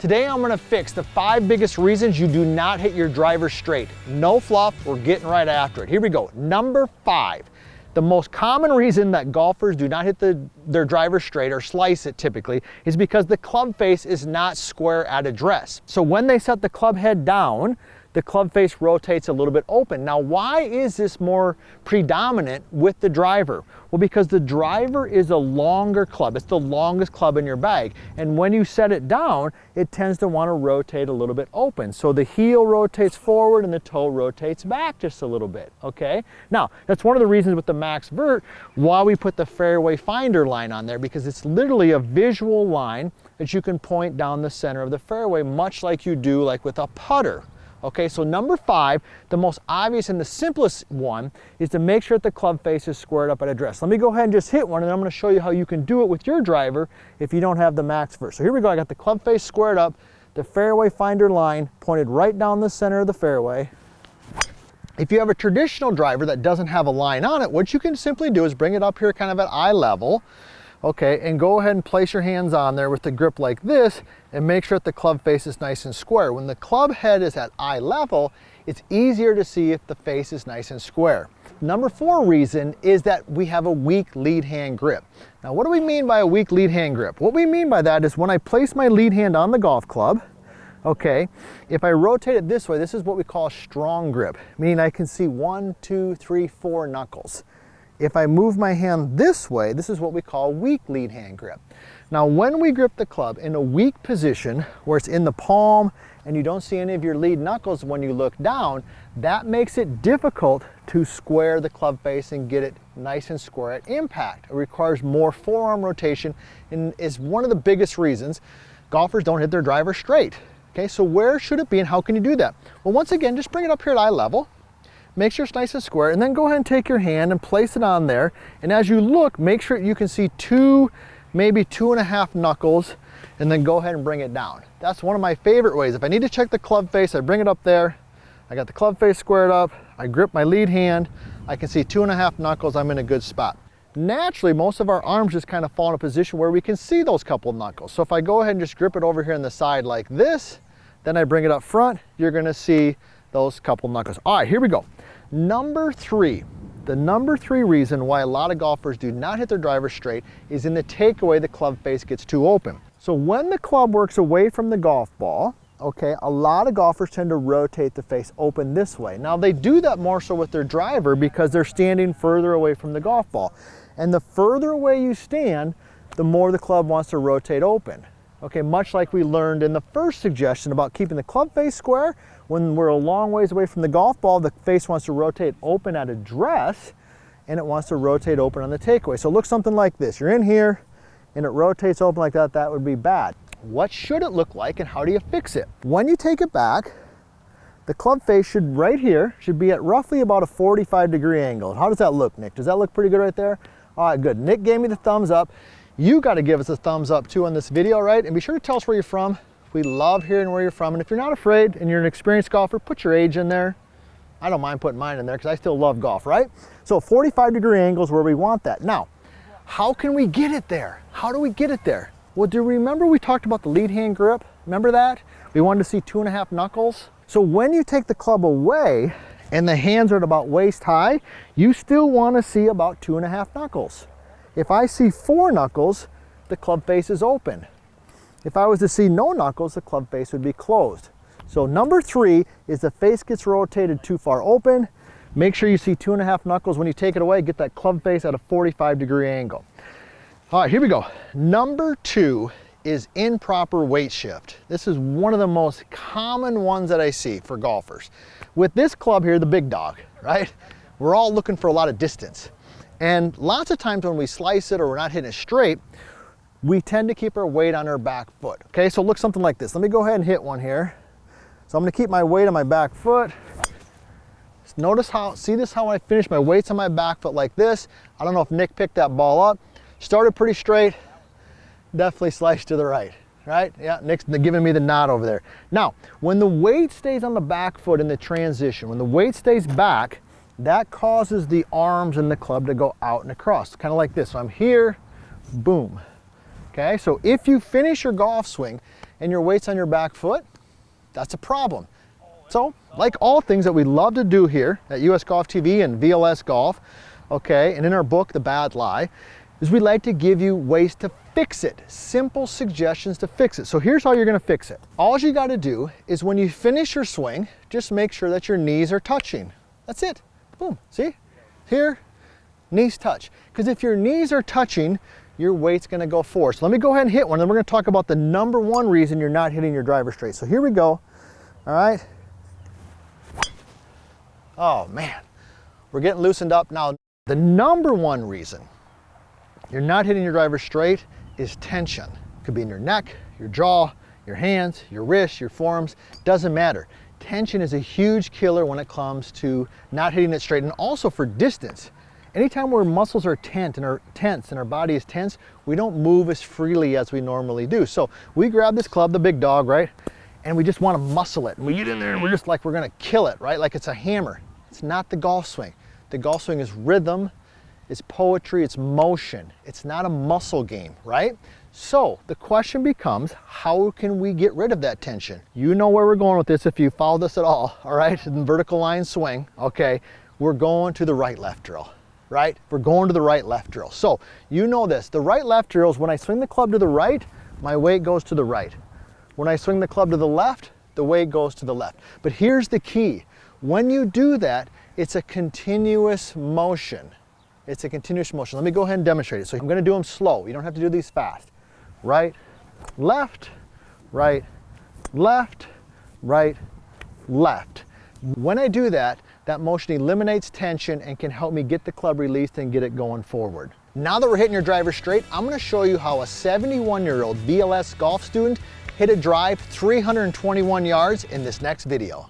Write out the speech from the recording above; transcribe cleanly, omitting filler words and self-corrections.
Today I'm gonna fix the 5 biggest reasons you do not hit your driver straight. No fluff, we're getting right after it. Here we go. Number 5. The most common reason that golfers do not hit their driver straight or slice it typically is because the club face is not square at address. So when they set the club head down, the club face rotates a little bit open. Now, why is this more predominant with the driver? Well, because the driver is a longer club. It's the longest club in your bag. And when you set it down, it tends to want to rotate a little bit open. So the heel rotates forward and the toe rotates back just a little bit, okay? Now, that's one of the reasons with the Max Vert why we put the fairway finder line on there, because it's literally a visual line that you can point down the center of the fairway, much like you do like with a putter. Okay, so number 5, the most obvious and the simplest one is to make sure that the club face is squared up at address. Let me go ahead and just hit one, and then I'm going to show you how you can do it with your driver if you don't have the Max Vert. So here we go. I got the club face squared up, the fairway finder line pointed right down the center of the fairway. If you have a traditional driver that doesn't have a line on it, what you can simply do is bring it up here kind of at eye level. Okay, and go ahead and place your hands on there with the grip like this and make sure that the club face is nice and square. When the club head is at eye level, it's easier to see if the face is nice and square. Number 4 reason is that we have a weak lead hand grip. Now, what do we mean by a weak lead hand grip? What we mean by that is when I place my lead hand on the golf club, okay, if I rotate it this way, this is what we call a strong grip, meaning I can see 1, 2, 3, 4 knuckles. If I move my hand this way, this is what we call weak lead hand grip. Now, when we grip the club in a weak position, where it's in the palm and you don't see any of your lead knuckles when you look down, that makes it difficult to square the club face and get it nice and square at impact. It requires more forearm rotation and is one of the biggest reasons golfers don't hit their driver straight. Okay, so where should it be and how can you do that? Well, once again, just bring it up here at eye level. Make sure it's nice and square, and then go ahead and take your hand and place it on there. And as you look, make sure you can see 2, maybe 2.5 knuckles, and then go ahead and bring it down. That's one of my favorite ways. If I need to check the club face, I bring it up there. I got the club face squared up. I grip my lead hand. I can see 2.5 knuckles. I'm in a good spot. Naturally, most of our arms just kind of fall in a position where we can see those couple knuckles. So if I go ahead and just grip it over here on the side like this, then I bring it up front, you're gonna see those couple knuckles. All right, here we go. Number 3, the number 3 reason why a lot of golfers do not hit their driver straight is in the takeaway, the club face gets too open. So when the club works away from the golf ball, okay, a lot of golfers tend to rotate the face open this way. Now they do that more so with their driver because they're standing further away from the golf ball. And the further away you stand, the more the club wants to rotate open. Okay, much like we learned in the first suggestion about keeping the club face square. When we're a long ways away from the golf ball, the face wants to rotate open at address, and it wants to rotate open on the takeaway. So look something like this. You're in here, and it rotates open like that. That would be bad. What should it look like, and how do you fix it? When you take it back, the club face should, right here, should be at roughly about a 45-degree angle. How does that look, Nick? Does that look pretty good right there? All right, good. Nick gave me the thumbs up. You got to give us a thumbs up too on this video, right? And be sure to tell us where you're from. We love hearing where you're from. And if you're not afraid and you're an experienced golfer, put your age in there. I don't mind putting mine in there because I still love golf, right? So 45-degree angle is where we want that. Now, how can we get it there? How do we get it there? Well, do you remember we talked about the lead hand grip? Remember that? We wanted to see 2.5 knuckles. So when you take the club away and the hands are at about waist high, you still want to see about 2.5 knuckles. If I see 4 knuckles, the club face is open. If I was to see no knuckles, the club face would be closed. So number 3 is the face gets rotated too far open. Make sure you see 2.5 knuckles when you take it away. Get that club face at a 45-degree angle. All right, here we go. Number 2 is improper weight shift. This is one of the most common ones that I see for golfers. With this club here, the big dog, right? We're all looking for a lot of distance. And lots of times when we slice it or we're not hitting it straight, we tend to keep our weight on our back foot. Okay, so look something like this. Let me go ahead and hit one here. So I'm gonna keep my weight on my back foot. Notice how, see this how I finish, my weight's on my back foot like this. I don't know if Nick picked that ball up. Started pretty straight, definitely sliced to the right, right? Yeah, Nick's giving me the nod over there. Now, when the weight stays on the back foot in the transition, when the weight stays back, that causes the arms and the club to go out and across, kind of like this. So I'm here, boom. Okay, so if you finish your golf swing and your weight's on your back foot, that's a problem. So, like all things that we love to do here at US Golf TV and VLS Golf, okay, and in our book, The Bad Lie, is we like to give you ways to fix it, simple suggestions to fix it. So here's how you're gonna fix it. All you gotta do is when you finish your swing, just make sure that your knees are touching. That's it, boom, see? Here, knees touch. Because if your knees are touching, your weight's gonna go forward. So let me go ahead and hit one, and we're gonna talk about the number one reason you're not hitting your driver straight. So here we go, all right? Oh man, we're getting loosened up now. The number one reason you're not hitting your driver straight is tension. It could be in your neck, your jaw, your hands, your wrists, your forearms, doesn't matter. Tension is a huge killer when it comes to not hitting it straight, and also for distance. Anytime where muscles are tense and our body is tense, we don't move as freely as we normally do. So we grab this club, the big dog, right? And we just want to muscle it. And we get in there and we're just like we're gonna kill it, right? Like it's a hammer. It's not the golf swing. The golf swing is rhythm, it's poetry, it's motion. It's not a muscle game, right? So the question becomes, how can we get rid of that tension? You know where we're going with this if you follow this at all right? In vertical line swing, okay? We're going to the right-left drill, right? We're going to the right-left drill. So you know this, the right-left drill is when I swing the club to the right, my weight goes to the right. When I swing the club to the left, the weight goes to the left. But here's the key. When you do that, it's a continuous motion. It's a continuous motion. Let me go ahead and demonstrate it. So I'm gonna do them slow. You don't have to do these fast. Right, left, right, left, right, left. When I do that, that motion eliminates tension and can help me get the club released and get it going forward. Now that we're hitting your driver straight, I'm gonna show you how a 71-year-old VLS golf student hit a drive 321 yards in this next video.